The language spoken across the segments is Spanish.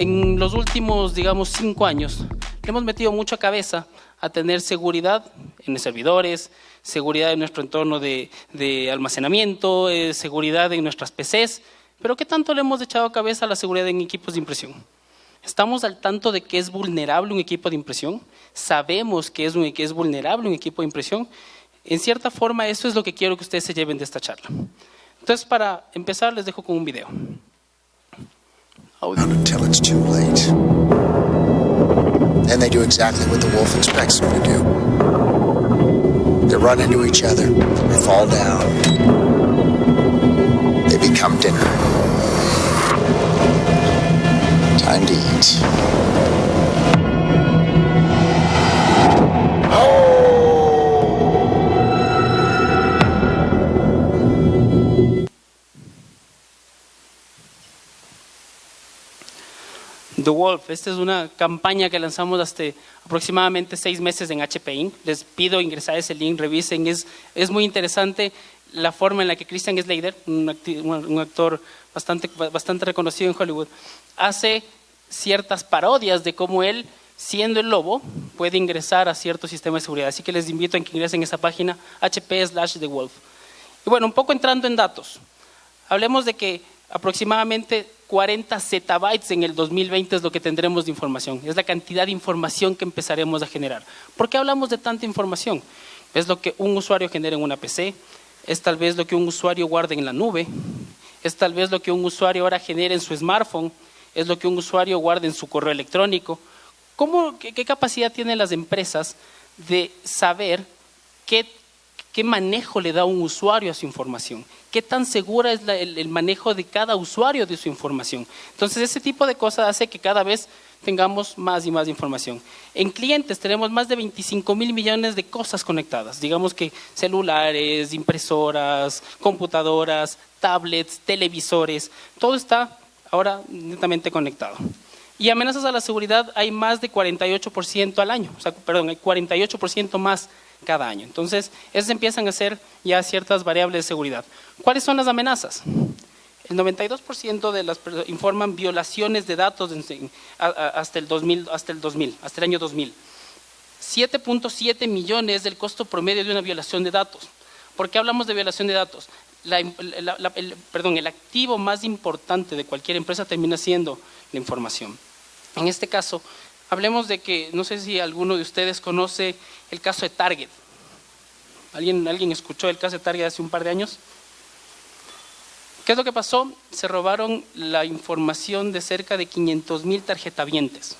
En los últimos, digamos, 5 años, le hemos metido mucha cabeza a tener seguridad en los servidores, seguridad en nuestro entorno de almacenamiento, seguridad en nuestras PCs, pero ¿qué tanto le hemos echado cabeza a la seguridad en equipos de impresión? ¿Estamos al tanto de que es vulnerable un equipo de impresión? ¿Sabemos que es vulnerable un equipo de impresión? En cierta forma, eso es lo que quiero que ustedes se lleven de esta charla. Entonces, para empezar, les dejo con un video. Until it's too late. Then they do exactly what the wolf expects them to do. They run into each other, they fall down, they become dinner. Time to eat. The Wolf, esta es una campaña que lanzamos hace aproximadamente 6 meses en HP Inc. Les pido ingresar ese link, revisen, es muy interesante la forma en la que Christian Slater, un actor bastante reconocido en Hollywood, hace ciertas parodias de cómo él, siendo el lobo, puede ingresar a ciertos sistemas de seguridad. Así que les invito a que ingresen a esa página HP/The Wolf. Y bueno, un poco entrando en datos, hablemos de que aproximadamente 40 zettabytes en el 2020 es lo que tendremos de información. Es la cantidad de información que empezaremos a generar. ¿Por qué hablamos de tanta información? Es lo que un usuario genera en una PC, es tal vez lo que un usuario guarda en la nube, es tal vez lo que un usuario ahora genera en su smartphone, es lo que un usuario guarda en su correo electrónico. ¿Qué capacidad tienen las empresas de saber qué manejo le da un usuario a su información? ¿Qué tan segura es el manejo de cada usuario de su información? Entonces, ese tipo de cosas hace que cada vez tengamos más y más información. En clientes tenemos más de 25,000 millones de cosas conectadas. Digamos que celulares, impresoras, computadoras, tablets, televisores, todo está ahora netamente conectado. Y amenazas a la seguridad hay más de 48% al año, hay 48% más cada año. Entonces, esas empiezan a ser ya ciertas variables de seguridad. ¿Cuáles son las amenazas? El 92% de las personas informan violaciones de datos hasta el año 2000. 7.7 millones del costo promedio de una violación de datos. ¿Por qué hablamos de violación de datos? El activo más importante de cualquier empresa termina siendo la información. En este caso, hablemos de que, no sé si alguno de ustedes conoce el caso de Target. ¿Alguien escuchó el caso de Target hace un par de años? ¿Qué es lo que pasó? Se robaron la información de cerca de 500,000 tarjetavientes.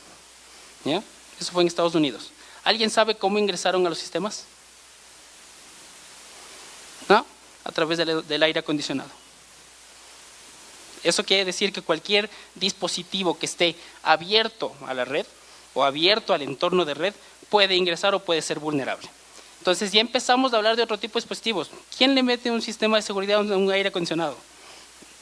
¿Ya? Eso fue en Estados Unidos. ¿Alguien sabe cómo ingresaron a los sistemas? ¿No? A través del aire acondicionado. Eso quiere decir que cualquier dispositivo que esté abierto a la red o abierto al entorno de red puede ingresar o puede ser vulnerable. Entonces ya empezamos a hablar de otro tipo de dispositivos. ¿Quién le mete un sistema de seguridad a un aire acondicionado?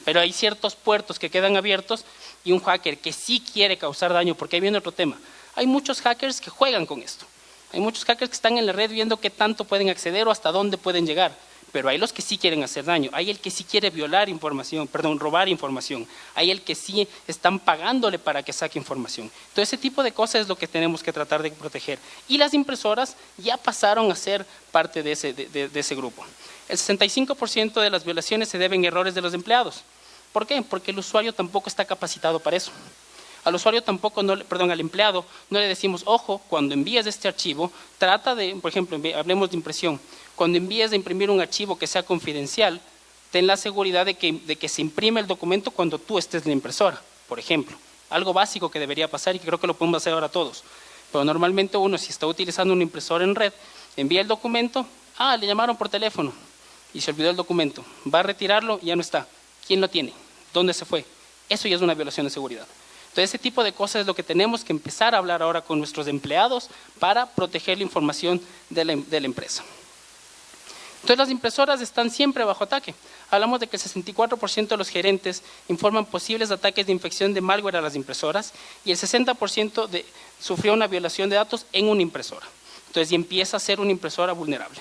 Pero hay ciertos puertos que quedan abiertos y un hacker que sí quiere causar daño, porque ahí viene otro tema. Hay muchos hackers que juegan con esto. Hay muchos hackers que están en la red viendo qué tanto pueden acceder o hasta dónde pueden llegar. Pero hay los que sí quieren hacer daño, hay el que sí quiere robar información, hay el que sí están pagándole para que saque información. Entonces, ese tipo de cosas es lo que tenemos que tratar de proteger. Y las impresoras ya pasaron a ser parte de ese grupo. El 65% de las violaciones se deben a errores de los empleados. ¿Por qué? Porque el usuario tampoco está capacitado para eso. Al usuario tampoco, al empleado, no le decimos, ojo, cuando envíes este archivo, trata de, por ejemplo, hablemos de impresión. Cuando envíes a imprimir un archivo que sea confidencial, ten la seguridad de que se imprime el documento cuando tú estés en la impresora, por ejemplo. Algo básico que debería pasar y que creo que lo podemos hacer ahora todos. Pero normalmente uno, si está utilizando una impresora en red, envía el documento, le llamaron por teléfono y se olvidó el documento. Va a retirarlo y ya no está. ¿Quién lo tiene? ¿Dónde se fue? Eso ya es una violación de seguridad. Entonces, ese tipo de cosas es lo que tenemos que empezar a hablar ahora con nuestros empleados para proteger la información de la empresa. Entonces, las impresoras están siempre bajo ataque. Hablamos de que el 64% de los gerentes informan posibles ataques de infección de malware a las impresoras y el 60% sufrió una violación de datos en una impresora. Entonces, ya empieza a ser una impresora vulnerable.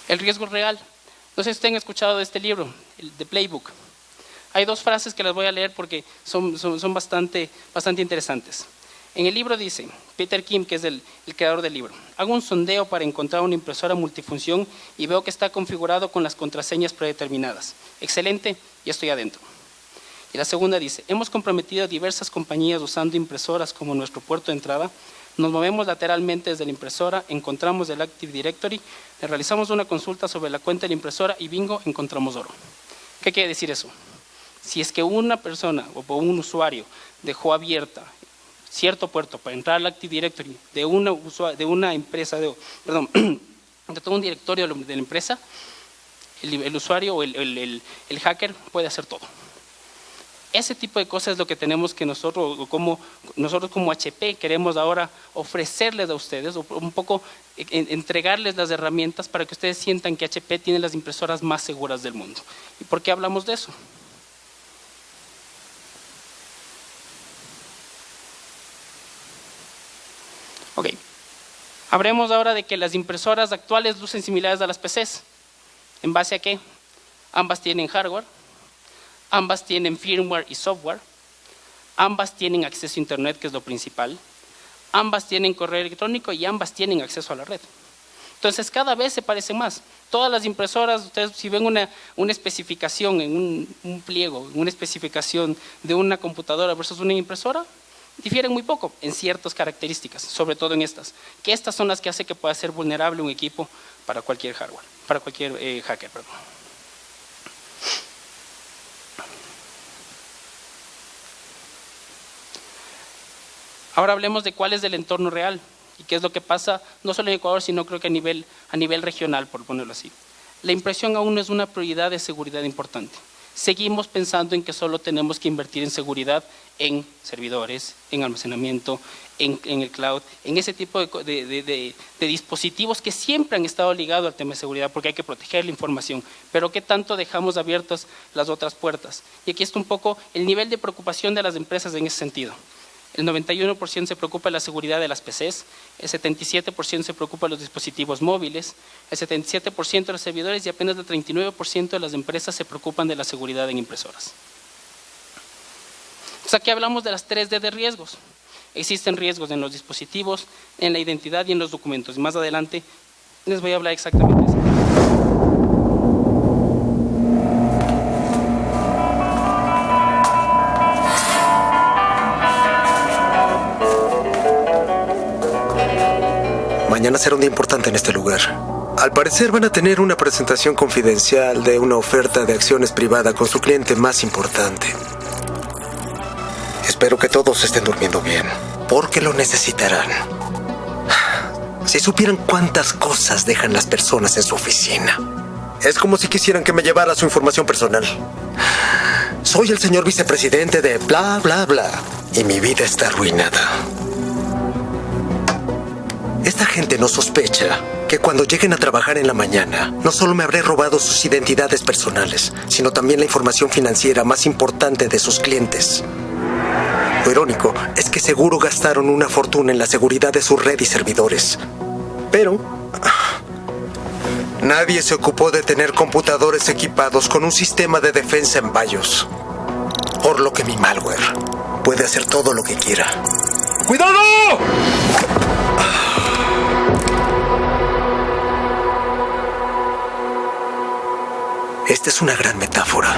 El riesgo real. No sé si ustedes han escuchado de este libro, el The Playbook. Hay dos frases que las voy a leer porque son bastante interesantes. En el libro dice, Peter Kim, que es el creador del libro, hago un sondeo para encontrar una impresora multifunción y veo que está configurado con las contraseñas predeterminadas. Excelente, ya estoy adentro. Y la segunda dice, hemos comprometido a diversas compañías usando impresoras como nuestro puerto de entrada. Nos movemos lateralmente desde la impresora, encontramos el Active Directory, le realizamos una consulta sobre la cuenta de la impresora y bingo, encontramos oro. ¿Qué quiere decir eso? Si es que una persona o un usuario dejó abierta cierto puerto para entrar al Active Directory de una empresa, de todo un directorio de la empresa, el usuario o el hacker puede hacer todo. Ese tipo de cosas es lo que tenemos que nosotros como HP queremos ahora ofrecerles a ustedes, o un poco entregarles las herramientas para que ustedes sientan que HP tiene las impresoras más seguras del mundo. ¿Y por qué hablamos de eso? Ok, hablemos ahora de que las impresoras actuales lucen similares a las PCs. ¿En base a qué? Ambas tienen hardware, ambas tienen firmware y software, ambas tienen acceso a internet, que es lo principal, ambas tienen correo electrónico y ambas tienen acceso a la red. Entonces cada vez se parecen más. Todas las impresoras, ustedes si ven una especificación en un pliego, una especificación de una computadora versus una impresora, difieren muy poco en ciertas características, sobre todo en estas, que estas son las que hacen que pueda ser vulnerable un equipo para cualquier hardware, para cualquier hacker, perdón. Ahora hablemos de cuál es el entorno real y qué es lo que pasa, no solo en Ecuador, sino creo que a nivel regional, por ponerlo así. La impresión aún no es una prioridad de seguridad importante. Seguimos pensando en que solo tenemos que invertir en seguridad en servidores, en almacenamiento, en el cloud, en ese tipo de dispositivos que siempre han estado ligados al tema de seguridad porque hay que proteger la información, pero ¿qué tanto dejamos abiertas las otras puertas? Y aquí está un poco el nivel de preocupación de las empresas en ese sentido. El 91% se preocupa de la seguridad de las PCs, el 77% se preocupa de los dispositivos móviles, el 77% de los servidores y apenas el 39% de las empresas se preocupan de la seguridad en impresoras. Entonces aquí hablamos de las 3D de riesgos. Existen riesgos en los dispositivos, en la identidad y en los documentos. Más adelante les voy a hablar exactamente de eso. Mañana será un día importante en este lugar. Al parecer van a tener una presentación confidencial de una oferta de acciones privada con su cliente más importante. Espero que todos estén durmiendo bien, porque lo necesitarán. Si supieran cuántas cosas dejan las personas en su oficina. Es como si quisieran que me llevara su información personal. Soy el señor vicepresidente de bla, bla, bla, y mi vida está arruinada. Esta gente no sospecha que cuando lleguen a trabajar en la mañana, no solo me habré robado sus identidades personales, sino también la información financiera más importante de sus clientes. Lo irónico es que seguro gastaron una fortuna en la seguridad de su red y servidores. Pero nadie se ocupó de tener computadores equipados con un sistema de defensa en BIOS. Por lo que mi malware puede hacer todo lo que quiera. ¡Cuidado! Esta es una gran metáfora.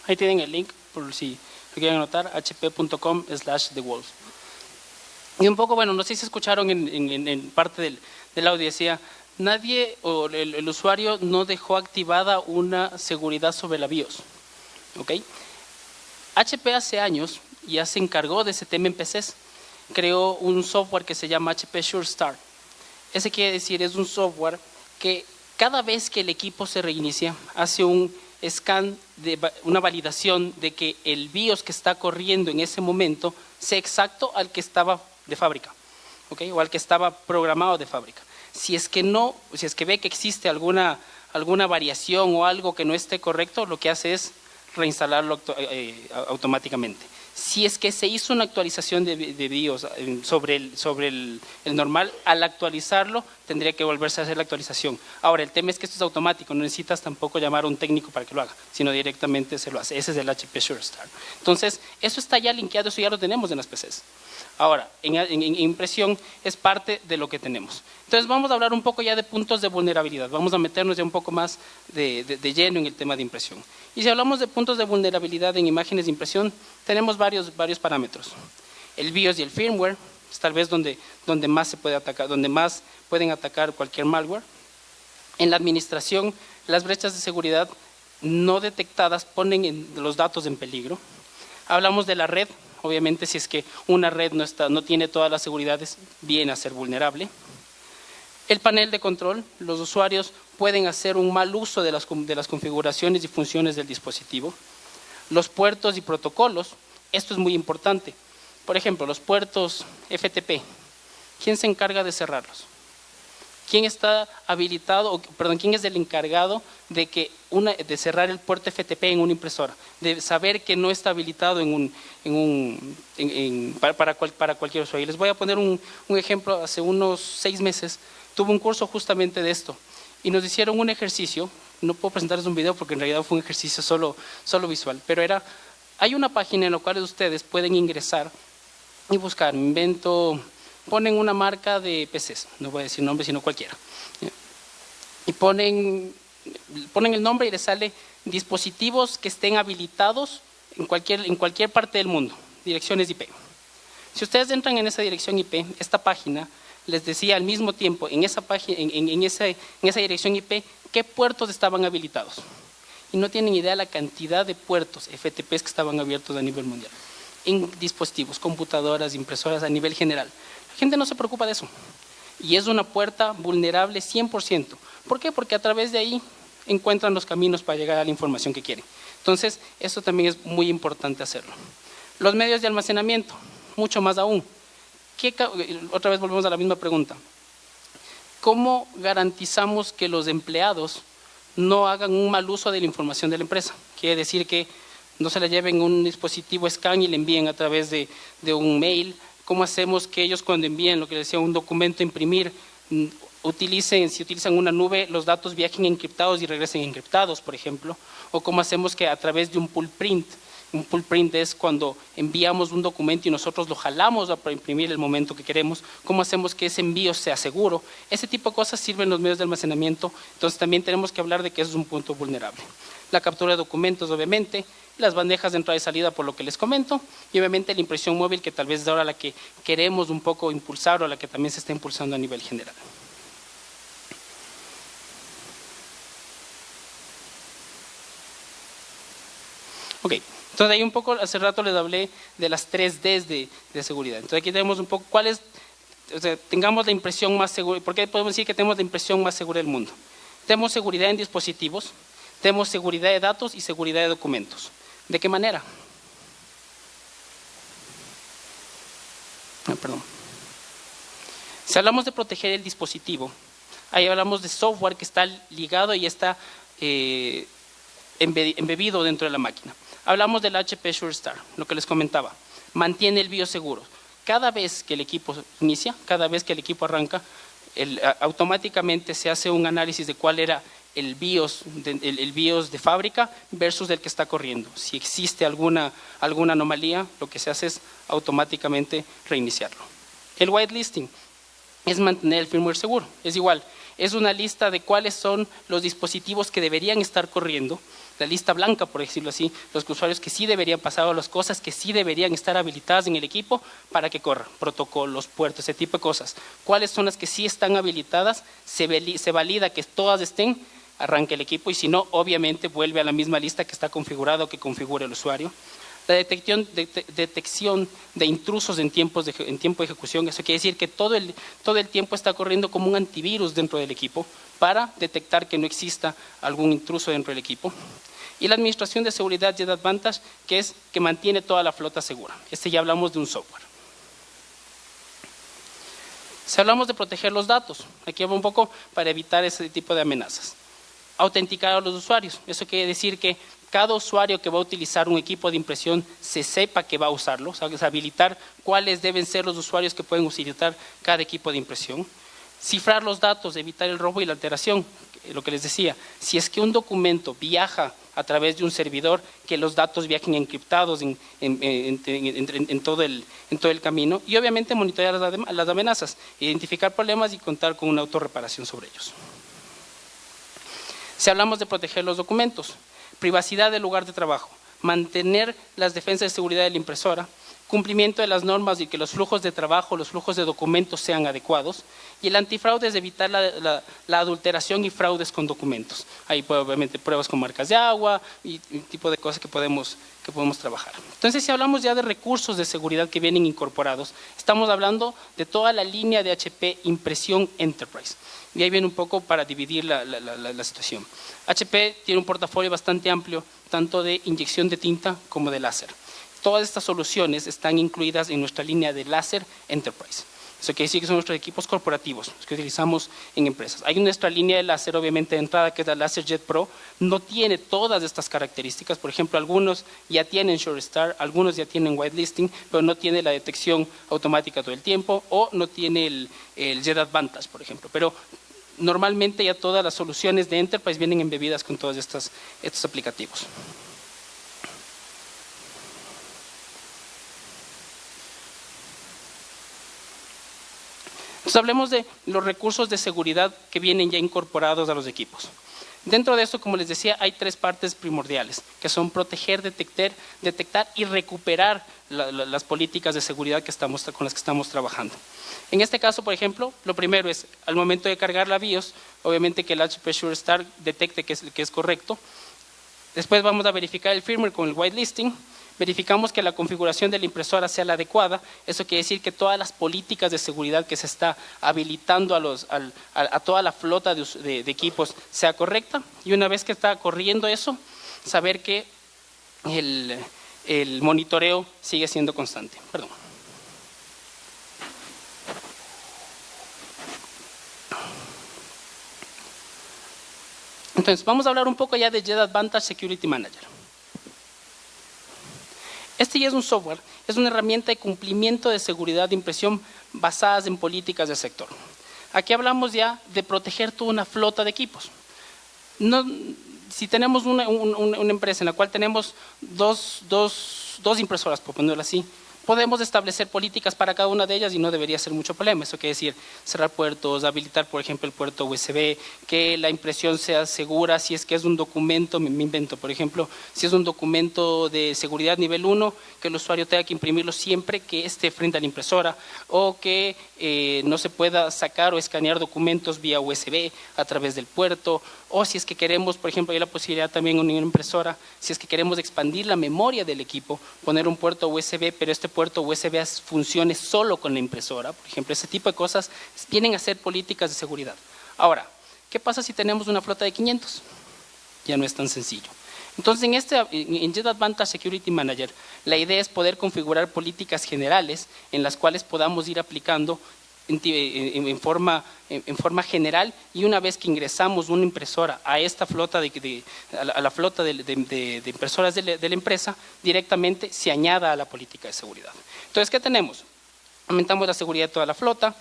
Ahí tienen el link por si lo quieren anotar, hp.com/thewolf. Y un poco, bueno, no sé si escucharon en parte del audio, decía, nadie o el usuario no dejó activada una seguridad sobre la BIOS. ¿Ok? HP hace años ya se encargó de ese tema en PCs. Creó un software que se llama HP Sure Start. Ese quiere decir, es un software que cada vez que el equipo se reinicia, hace un scan, una validación de que el BIOS que está corriendo en ese momento sea exacto al que estaba de fábrica, ¿okay? O al que estaba programado de fábrica. Si es que ve que existe alguna variación o algo que no esté correcto, lo que hace es reinstalarlo automáticamente. Si es que se hizo una actualización de BIOS sobre el normal, al actualizarlo tendría que volverse a hacer la actualización. Ahora, el tema es que esto es automático, no necesitas tampoco llamar a un técnico para que lo haga, sino directamente se lo hace. Ese es el HP SureStart. Entonces, eso está ya linkeado, eso ya lo tenemos en las PCs. Ahora, en impresión es parte de lo que tenemos. Entonces vamos a hablar un poco ya de puntos de vulnerabilidad, vamos a meternos ya un poco más de lleno en el tema de impresión. Y si hablamos de puntos de vulnerabilidad en imágenes de impresión, tenemos varios parámetros. El BIOS y el firmware, es tal vez donde más se puede atacar, donde más pueden atacar cualquier malware. En la administración, las brechas de seguridad no detectadas ponen los datos en peligro. Hablamos de la red. Obviamente, si es que una red no tiene todas las seguridades, viene a ser vulnerable. El panel de control, los usuarios pueden hacer un mal uso de las configuraciones y funciones del dispositivo. Los puertos y protocolos, esto es muy importante. Por ejemplo, los puertos FTP, ¿quién se encarga de cerrarlos? ¿Quién está habilitado, quién es el encargado de cerrar el puerto FTP en una impresora? De saber que no está habilitado para cualquier usuario. Les voy a poner un ejemplo. Hace unos 6 meses tuve un curso justamente de esto y nos hicieron un ejercicio. No puedo presentarles un video porque en realidad fue un ejercicio solo visual, pero hay una página en la cual ustedes pueden ingresar y buscar, ponen una marca de PCs, no voy a decir nombre sino cualquiera, y ponen el nombre y les sale dispositivos que estén habilitados en cualquier parte del mundo, direcciones IP. Si ustedes entran en esa dirección IP, esta página les decía al mismo tiempo en esa dirección IP qué puertos estaban habilitados. Y no tienen idea la cantidad de puertos FTPs que estaban abiertos a nivel mundial, en dispositivos, computadoras, impresoras a nivel general. La gente no se preocupa de eso. Y es una puerta vulnerable 100%. ¿Por qué? Porque a través de ahí encuentran los caminos para llegar a la información que quieren. Entonces, esto también es muy importante hacerlo. Los medios de almacenamiento, mucho más aún. Otra vez volvemos a la misma pregunta. ¿Cómo garantizamos que los empleados no hagan un mal uso de la información de la empresa? Quiere decir que no se la lleven un dispositivo scan y le envíen a través de un mail. ¿Cómo hacemos que ellos cuando envíen lo que decía un documento a imprimir, si utilizan una nube, los datos viajen encriptados y regresen encriptados, por ejemplo? ¿O cómo hacemos que a través de un pull print? Un pull print es cuando enviamos un documento y nosotros lo jalamos para imprimir el momento que queremos. ¿Cómo hacemos que ese envío sea seguro? Ese tipo de cosas sirven los medios de almacenamiento. Entonces también tenemos que hablar de que eso es un punto vulnerable. La captura de documentos, obviamente, las bandejas de entrada y salida, por lo que les comento, y obviamente la impresión móvil, que tal vez es ahora la que queremos un poco impulsar o la que también se está impulsando a nivel general. Ok, entonces ahí un poco, hace rato les hablé de las 3Ds de seguridad. Entonces aquí tenemos un poco tengamos la impresión más segura. ¿Por qué podemos decir que tenemos la impresión más segura del mundo? Tenemos seguridad en dispositivos, tenemos seguridad de datos y seguridad de documentos. ¿De qué manera? Si hablamos de proteger el dispositivo, ahí hablamos de software que está ligado y está embebido dentro de la máquina. Hablamos del HP SureStart, lo que les comentaba. Mantiene el BIOS seguro. Cada vez que el equipo inicia, cada vez que el equipo arranca, automáticamente se hace un análisis de cuál era el BIOS de fábrica versus el que está corriendo. Si existe alguna anomalía, lo que se hace es automáticamente reiniciarlo. El whitelisting es mantener el firmware seguro. Es igual, es una lista de cuáles son los dispositivos que deberían estar corriendo, la lista blanca, por decirlo así, los usuarios que sí deberían pasar, o las cosas que sí deberían estar habilitadas en el equipo para que corra, protocolos, puertos, ese tipo de cosas. ¿Cuáles son las que sí están habilitadas? Se valida que todas estén, arranca el equipo, y si no, obviamente vuelve a la misma lista que está configurada o que configure el usuario. La detección de intrusos en tiempo de ejecución, eso quiere decir que todo el tiempo está corriendo como un antivirus dentro del equipo para detectar que no exista algún intruso dentro del equipo. Y la administración de seguridad Jet Advantage, que es que mantiene toda la flota segura. Ya hablamos de un software. Si hablamos de proteger los datos, aquí va un poco para evitar ese tipo de amenazas. Autenticar a los usuarios. Eso quiere decir que cada usuario que va a utilizar un equipo de impresión se sepa que va a usarlo, o sea, es habilitar cuáles deben ser los usuarios que pueden utilizar cada equipo de impresión. Cifrar los datos, evitar el robo y la alteración, lo que les decía. Si es que un documento viaja a través de un servidor, que los datos viajen encriptados en todo el camino. Y obviamente monitorear las amenazas, identificar problemas y contar con una autorreparación sobre ellos. Si hablamos de proteger los documentos, privacidad del lugar de trabajo, mantener las defensas de seguridad de la impresora, cumplimiento de las normas y que los flujos de trabajo, los flujos de documentos sean adecuados, y el antifraude es evitar la adulteración y fraudes con documentos. Hay obviamente pruebas con marcas de agua y tipo de cosas que podemos trabajar. Entonces, si hablamos ya de recursos de seguridad que vienen incorporados, estamos hablando de toda la línea de HP Impresión Enterprise. Y ahí viene un poco para dividir la situación. HP tiene un portafolio bastante amplio, tanto de inyección de tinta como de láser. Todas estas soluciones están incluidas en nuestra línea de láser Enterprise. Eso quiere decir que son nuestros equipos corporativos, los que utilizamos en empresas. Hay nuestra línea de láser, obviamente, de entrada, que es la LaserJet Pro. No tiene todas estas características. Por ejemplo, algunos ya tienen SureStar, algunos ya tienen whitelisting, pero no tiene la detección automática todo el tiempo, o no tiene el Jet Advantage, por ejemplo. Pero normalmente ya todas las soluciones de Enterprise vienen embebidas con todos estos aplicativos. Entonces, hablemos de los recursos de seguridad que vienen ya incorporados a los equipos. Dentro de eso, como les decía, hay tres partes primordiales, que son proteger, detectar y recuperar las políticas de seguridad con las que estamos trabajando. En este caso, por ejemplo, lo primero es, al momento de cargar la BIOS, obviamente que el HP SureStar detecte que es correcto. Después vamos a verificar el firmware con el whitelisting. Verificamos que la configuración de la impresora sea la adecuada. Eso quiere decir que todas las políticas de seguridad que se está habilitando a toda la flota de equipos sea correcta. Y una vez que está corriendo eso, saber que el monitoreo sigue siendo constante. Perdón. Entonces, vamos a hablar un poco ya de Jet Advantage Security Manager. Este ya es un software, es una herramienta de cumplimiento de seguridad de impresión basadas en políticas del sector. Aquí hablamos ya de proteger toda una flota de equipos. Si tenemos una empresa en la cual tenemos dos impresoras, por ponerlo así, podemos establecer políticas para cada una de ellas y no debería ser mucho problema. Eso quiere decir cerrar puertos, habilitar, por ejemplo, el puerto USB, que la impresión sea segura. Si es que es un documento, me invento, por ejemplo, si es un documento de seguridad nivel 1, que el usuario tenga que imprimirlo siempre que esté frente a la impresora, o que no se pueda sacar o escanear documentos vía USB a través del puerto, o si es que queremos, por ejemplo, hay la posibilidad también en una impresora, si es que queremos expandir la memoria del equipo, poner un puerto USB, pero este puerto USB funcione solo con la impresora, por ejemplo, ese tipo de cosas vienen a ser políticas de seguridad. Ahora, ¿qué pasa si tenemos una flota de 500? Ya no es tan sencillo. Entonces, en Jet Advantage Security Manager, la idea es poder configurar políticas generales en las cuales podamos ir aplicando en forma general, y una vez que ingresamos una impresora a esta flota a la flota de impresoras de la empresa, directamente se añada a la política de seguridad. Entonces, ¿qué tenemos? Aumentamos la seguridad de toda la flota,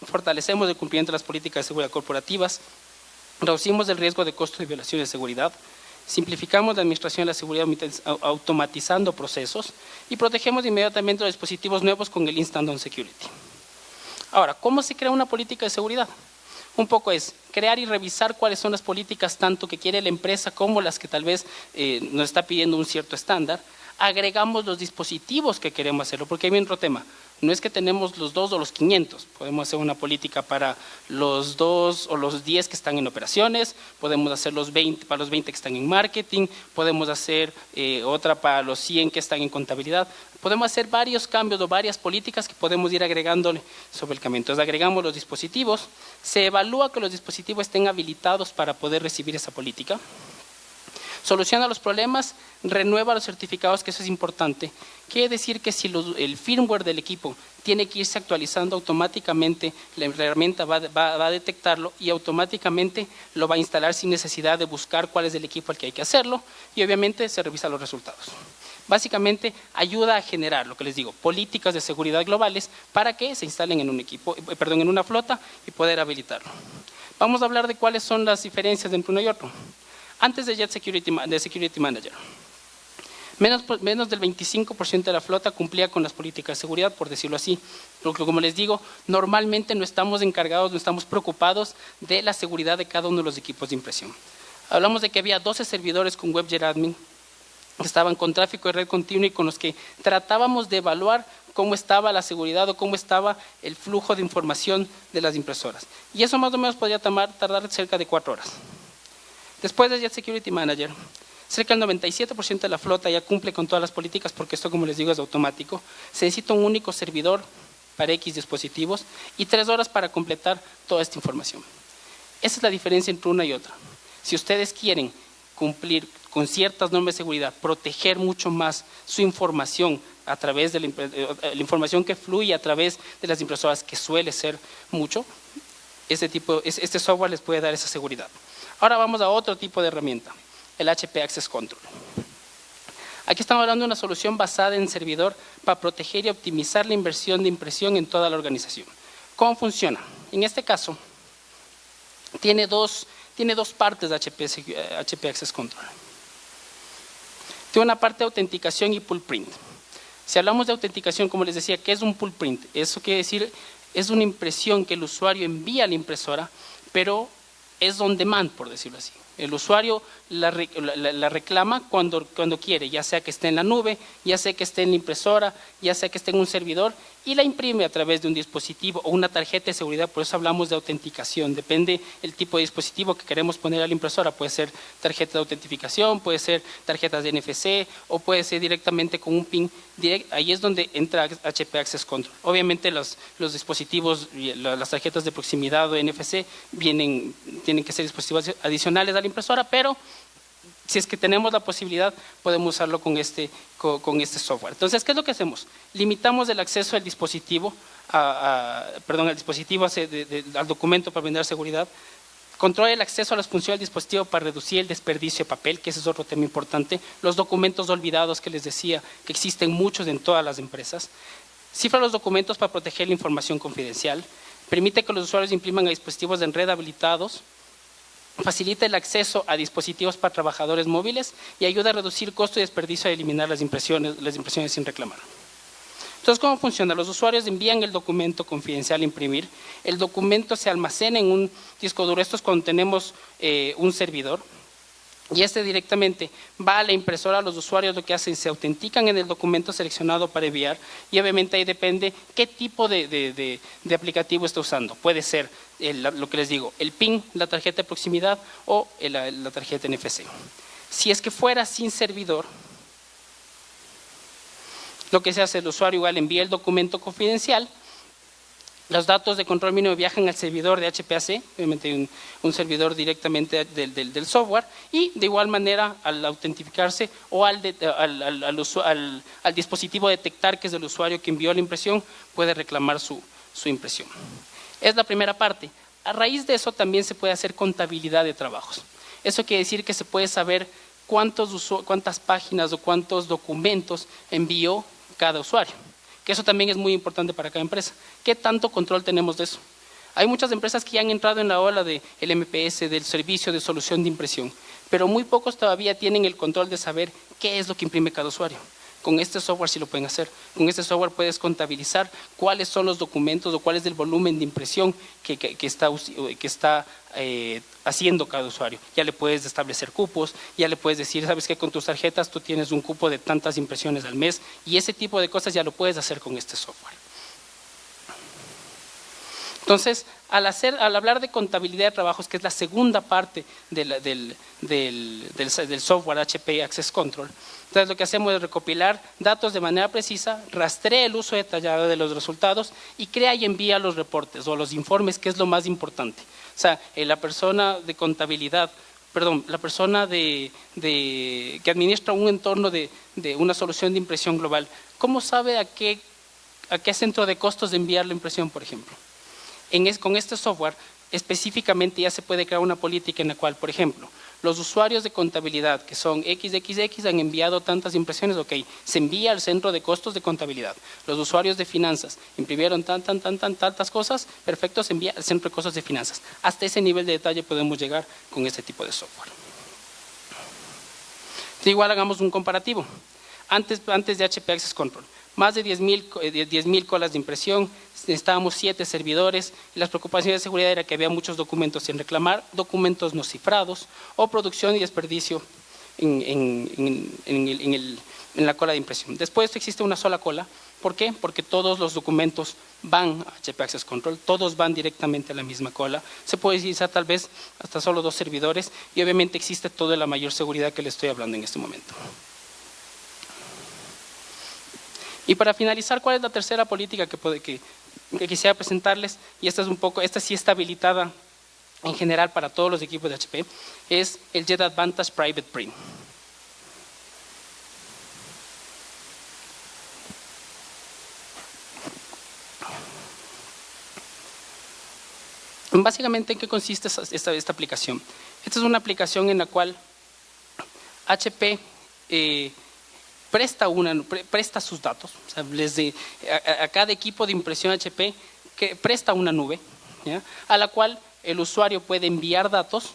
fortalecemos el cumplimiento de las políticas de seguridad corporativas, reducimos el riesgo de costo y violación de seguridad, simplificamos la administración de la seguridad automatizando procesos y protegemos inmediatamente los dispositivos nuevos con el Instant On Security. Ahora, ¿cómo se crea una política de seguridad? Un poco es crear y revisar cuáles son las políticas tanto que quiere la empresa como las que tal vez nos está pidiendo un cierto estándar. Agregamos los dispositivos que queremos hacerlo, porque hay otro tema. No es que tenemos los 2 o los 500, podemos hacer una política para los 2 o los 10 que están en operaciones, podemos hacer para los 20 que están en marketing, podemos hacer otra para los 100 que están en contabilidad. Podemos hacer varios cambios o varias políticas que podemos ir agregándole sobre el camino. Entonces, agregamos los dispositivos, se evalúa que los dispositivos estén habilitados para poder recibir esa política. Soluciona los problemas, renueva los certificados, que eso es importante. Quiere decir que si el firmware del equipo tiene que irse actualizando automáticamente, la herramienta va a detectarlo y automáticamente lo va a instalar sin necesidad de buscar cuál es el equipo al que hay que hacerlo, y obviamente se revisan los resultados. Básicamente ayuda a generar, lo que les digo, políticas de seguridad globales para que se instalen en en una flota y poder habilitarlo. Vamos a hablar de cuáles son las diferencias entre uno y otro. Antes de Jet Security Manager, menos del 25% de la flota cumplía con las políticas de seguridad, por decirlo así. Como les digo, normalmente no estamos encargados, no estamos preocupados de la seguridad de cada uno de los equipos de impresión. Hablamos de que había 12 servidores con WebGen Admin que estaban con tráfico de red continua y con los que tratábamos de evaluar cómo estaba la seguridad o cómo estaba el flujo de información de las impresoras. Y eso más o menos podría tardar cerca de 4 horas. Después de Jet Security Manager, cerca del 97% de la flota ya cumple con todas las políticas, porque esto, como les digo, es automático. Se necesita un único servidor para X dispositivos y 3 horas para completar toda esta información. Esa es la diferencia entre una y otra. Si ustedes quieren cumplir con ciertas normas de seguridad, proteger mucho más su información a través de la información que fluye a través de las impresoras, que suele ser mucho, este software les puede dar esa seguridad. Ahora vamos a otro tipo de herramienta, el HP Access Control. Aquí estamos hablando de una solución basada en servidor para proteger y optimizar la inversión de impresión en toda la organización. ¿Cómo funciona? En este caso, tiene dos partes de HP Access Control. Tiene una parte de autenticación y pull print. Si hablamos de autenticación, como les decía, ¿qué es un pull print? Eso quiere decir, es una impresión que el usuario envía a la impresora, pero es on demand, por decirlo así. El usuario la reclama cuando quiere, ya sea que esté en la nube, ya sea que esté en la impresora, ya sea que esté en un servidor, y la imprime a través de un dispositivo o una tarjeta de seguridad. Por eso hablamos de autenticación. Depende el tipo de dispositivo que queremos poner a la impresora. Puede ser tarjeta de autentificación, puede ser tarjetas de NFC o puede ser directamente con un PIN directo. Ahí es donde entra HP Access Control. Obviamente los dispositivos, las tarjetas de proximidad o NFC tienen que ser dispositivos adicionales a la impresora, pero si es que tenemos la posibilidad, podemos usarlo con este software. Entonces, ¿qué es lo que hacemos? Limitamos el acceso al dispositivo, al documento para brindar seguridad. Controla el acceso a las funciones del dispositivo para reducir el desperdicio de papel, que ese es otro tema importante. Los documentos olvidados que les decía, que existen muchos en todas las empresas. Cifra los documentos para proteger la información confidencial. Permite que los usuarios impriman a dispositivos en red habilitados. Facilita el acceso a dispositivos para trabajadores móviles y ayuda a reducir costo y desperdicio de eliminar las impresiones sin reclamar. Entonces, ¿cómo funciona? Los usuarios envían el documento confidencial a imprimir, el documento se almacena en un disco duro. Esto es cuando tenemos un servidor, y directamente va a la impresora. Los usuarios lo que hacen, se autentican en el documento seleccionado para enviar, y obviamente ahí depende qué tipo de aplicativo está usando. Puede ser lo que les digo, el PIN, la tarjeta de proximidad o la tarjeta NFC. Si es que fuera sin servidor, lo que se hace, el usuario igual envía el documento confidencial. Los datos de control mínimo viajan al servidor de HPAC, obviamente hay un servidor directamente del software, y de igual manera al autentificarse o al dispositivo detectar que es el usuario que envió la impresión, puede reclamar su impresión. Es la primera parte. A raíz de eso también se puede hacer contabilidad de trabajos. Eso quiere decir que se puede saber cuántas páginas o cuántos documentos envió cada usuario. Que eso también es muy importante para cada empresa. ¿Qué tanto control tenemos de eso? Hay muchas empresas que ya han entrado en la ola del MPS, del servicio de solución de impresión, pero muy pocos todavía tienen el control de saber qué es lo que imprime cada usuario. Con este software sí lo pueden hacer. Con este software puedes contabilizar cuáles son los documentos o cuál es el volumen de impresión que está haciendo cada usuario. Ya le puedes establecer cupos, ya le puedes decir, sabes que con tus tarjetas tú tienes un cupo de tantas impresiones al mes, y ese tipo de cosas ya lo puedes hacer con este software. Entonces, al hablar de contabilidad de trabajos, que es la segunda parte del software HP Access Control, entonces lo que hacemos es recopilar datos de manera precisa, rastrea el uso detallado de los resultados y crea y envía los reportes o los informes, que es lo más importante. O sea, la persona de contabilidad perdón, la persona que administra un entorno de una solución de impresión global, ¿cómo sabe a qué centro de costos de enviar la impresión, por ejemplo? Con este software, específicamente ya se puede crear una política en la cual, por ejemplo, los usuarios de contabilidad, que son XXX, han enviado tantas impresiones, ok, se envía al centro de costos de contabilidad. Los usuarios de finanzas imprimieron tantas cosas, perfecto, se envía al centro de costos de finanzas. Hasta ese nivel de detalle podemos llegar con este tipo de software. Igual hagamos un comparativo. Antes de HP Access Control, más de 10.000 colas de impresión, necesitábamos 7 servidores, y las preocupaciones de seguridad era que había muchos documentos sin reclamar, documentos no cifrados, o producción y desperdicio en la cola de impresión. Después existe una sola cola. ¿Por qué? Porque todos los documentos van a HP Access Control, todos van directamente a la misma cola. Se puede utilizar tal vez hasta solo 2 servidores, y obviamente existe toda la mayor seguridad que le estoy hablando en este momento. Y para finalizar, ¿cuál es la tercera política que quisiera presentarles? Y esta sí está habilitada en general para todos los equipos de HP, es el Jet Advantage Private Print. Básicamente, ¿en qué consiste esta aplicación? Esta es una aplicación en la cual HP presta sus datos, o sea, a cada equipo de impresión HP que presta una nube, ¿ya?, a la cual el usuario puede enviar datos.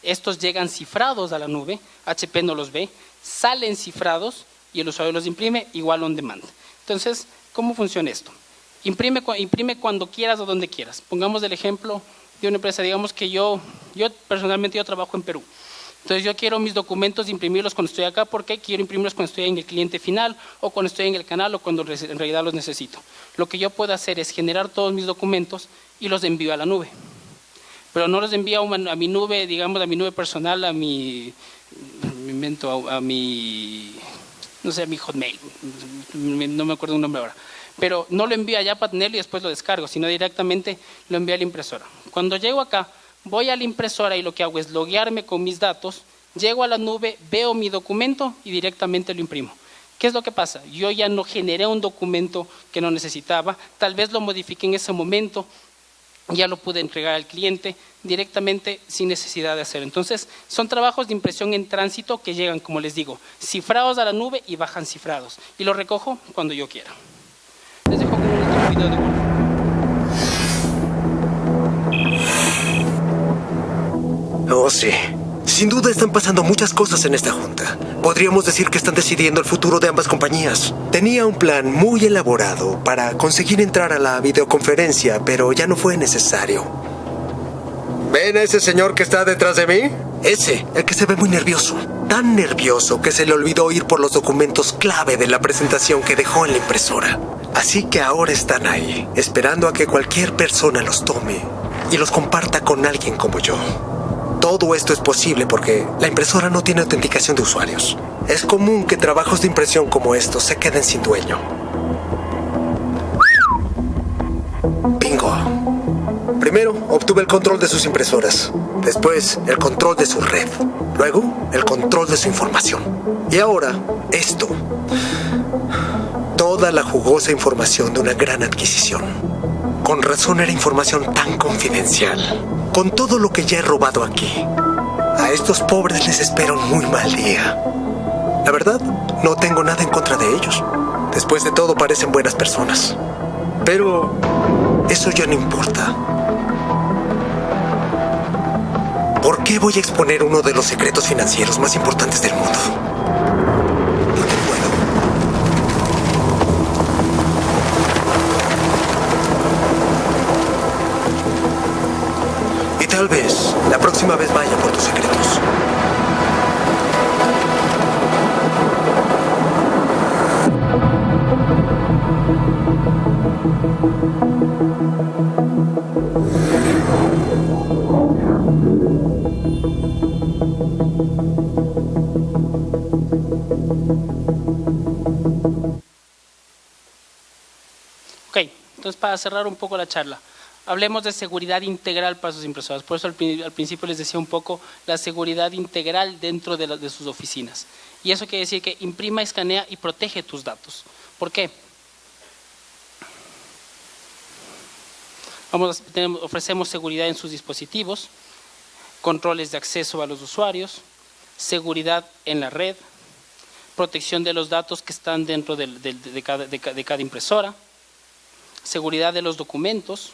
Estos llegan cifrados a la nube, HP no los ve, salen cifrados y el usuario los imprime igual on demand. Entonces, ¿cómo funciona esto? Imprime cuando quieras o donde quieras. Pongamos el ejemplo de una empresa, digamos que yo personalmente trabajo en Perú. Entonces yo quiero mis documentos imprimirlos cuando estoy acá, porque quiero imprimirlos cuando estoy en el cliente final, o cuando estoy en el canal, o cuando en realidad los necesito. Lo que yo puedo hacer es generar todos mis documentos y los envío a la nube. Pero no los envío a mi nube, digamos, a mi nube personal, a mi Hotmail, no me acuerdo un nombre ahora. Pero no lo envío allá para tenerlo y después lo descargo, sino directamente lo envío a la impresora. Cuando llego acá, voy a la impresora y lo que hago es loguearme con mis datos, llego a la nube, veo mi documento y directamente lo imprimo. ¿Qué es lo que pasa? Yo ya no generé un documento que no necesitaba, tal vez lo modifiqué en ese momento, ya lo pude entregar al cliente directamente sin necesidad de hacerlo. Entonces, son trabajos de impresión en tránsito que llegan, como les digo, cifrados a la nube y bajan cifrados. Y los recojo cuando yo quiera. Les dejo con un último video de vuelta. Oh, sí. Sin duda están pasando muchas cosas en esta junta. Podríamos decir que están decidiendo el futuro de ambas compañías. Tenía un plan muy elaborado para conseguir entrar a la videoconferencia, pero ya no fue necesario. ¿Ven a ese señor que está detrás de mí? Ese, el que se ve muy nervioso. Tan nervioso que se le olvidó ir por los documentos clave de la presentación que dejó en la impresora. Así que ahora están ahí, esperando a que cualquier persona los tome y los comparta con alguien como yo. Todo esto es posible porque la impresora no tiene autenticación de usuarios. Es común que trabajos de impresión como estos se queden sin dueño. Bingo. Primero, obtuve el control de sus impresoras. Después, el control de su red. Luego, el control de su información. Y ahora, esto. Toda la jugosa información de una gran adquisición. Con razón era información tan confidencial. Con todo lo que ya he robado aquí, a estos pobres les espera un muy mal día. La verdad, no tengo nada en contra de ellos. Después de todo, parecen buenas personas. Pero eso ya no importa. ¿Por qué voy a exponer uno de los secretos financieros más importantes del mundo? Porque puedo. Y tal vez la próxima vez vaya por tus secretos. Ok, entonces para cerrar un poco la charla, hablemos de seguridad integral para sus impresoras. Por eso al principio les decía un poco la seguridad integral dentro de sus oficinas. Y eso quiere decir que imprima, escanea y protege tus datos. ¿Por qué? Ofrecemos seguridad en sus dispositivos, controles de acceso a los usuarios, seguridad en la red, protección de los datos que están dentro de cada impresora, seguridad de los documentos,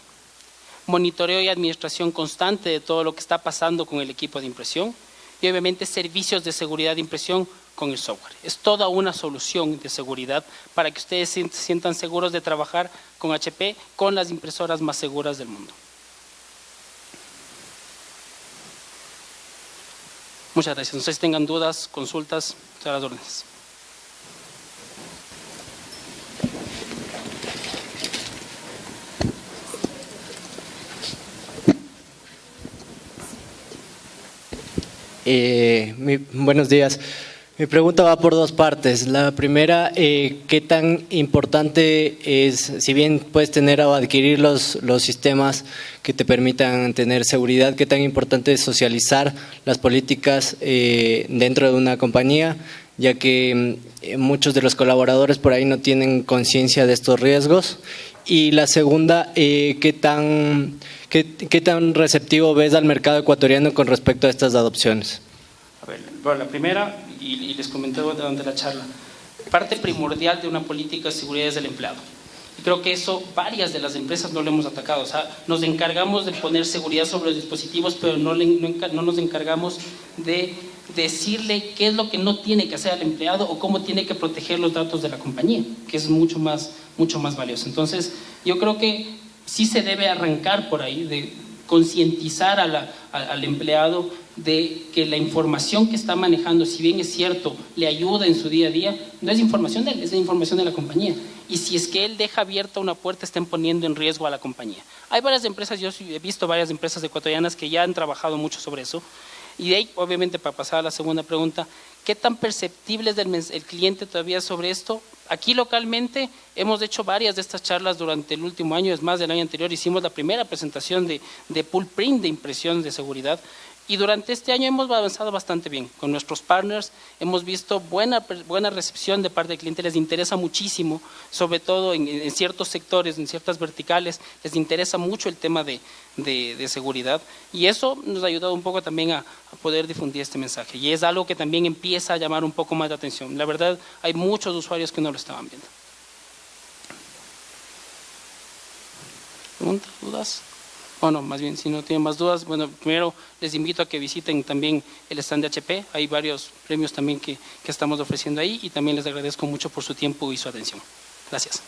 monitoreo y administración constante de todo lo que está pasando con el equipo de impresión y obviamente servicios de seguridad de impresión con el software. Es toda una solución de seguridad para que ustedes se sientan seguros de trabajar con HP, con las impresoras más seguras del mundo. Muchas gracias. No sé si tengan dudas, consultas, a las órdenes. Buenos días. Mi pregunta va por dos partes. La primera, ¿qué tan importante es, si bien puedes tener o adquirir los sistemas que te permitan tener seguridad, qué tan importante es socializar las políticas dentro de una compañía, ya que muchos de los colaboradores por ahí no tienen conciencia de estos riesgos? Y la segunda, ¿qué tan receptivo ves al mercado ecuatoriano con respecto a estas adopciones? A ver, bueno, la primera, y les comenté durante la charla, parte primordial de una política de seguridad es el empleado. Y creo que eso varias de las empresas no lo hemos atacado. O sea, nos encargamos de poner seguridad sobre los dispositivos, pero no nos encargamos de decirle qué es lo que no tiene que hacer al empleado o cómo tiene que proteger los datos de la compañía, que es mucho más valioso. Entonces, yo creo que sí se debe arrancar por ahí, de concientizar al empleado de que la información que está manejando, si bien es cierto, le ayuda en su día a día, no es información de él, es la información de la compañía. Y si es que él deja abierta una puerta, estén poniendo en riesgo a la compañía. Hay varias empresas, yo he visto varias empresas ecuatorianas que ya han trabajado mucho sobre eso. Y de ahí, obviamente, para pasar a la segunda pregunta, ¿qué tan perceptible es el cliente todavía sobre esto? Aquí localmente hemos hecho varias de estas charlas durante el último año, es más, del año anterior hicimos la primera presentación de Pull Print de impresión de seguridad. Y durante este año hemos avanzado bastante bien. Con nuestros partners hemos visto buena recepción de parte del cliente, les interesa muchísimo, sobre todo en ciertos sectores, en ciertas verticales, les interesa mucho el tema de seguridad. Y eso nos ha ayudado un poco también a poder difundir este mensaje. Y es algo que también empieza a llamar un poco más de atención. La verdad, hay muchos usuarios que no lo estaban viendo. ¿Preguntas? ¿Dudas? Bueno, más bien, si no tienen más dudas, bueno, primero les invito a que visiten también el stand de HP. Hay varios premios también que estamos ofreciendo ahí y también les agradezco mucho por su tiempo y su atención. Gracias.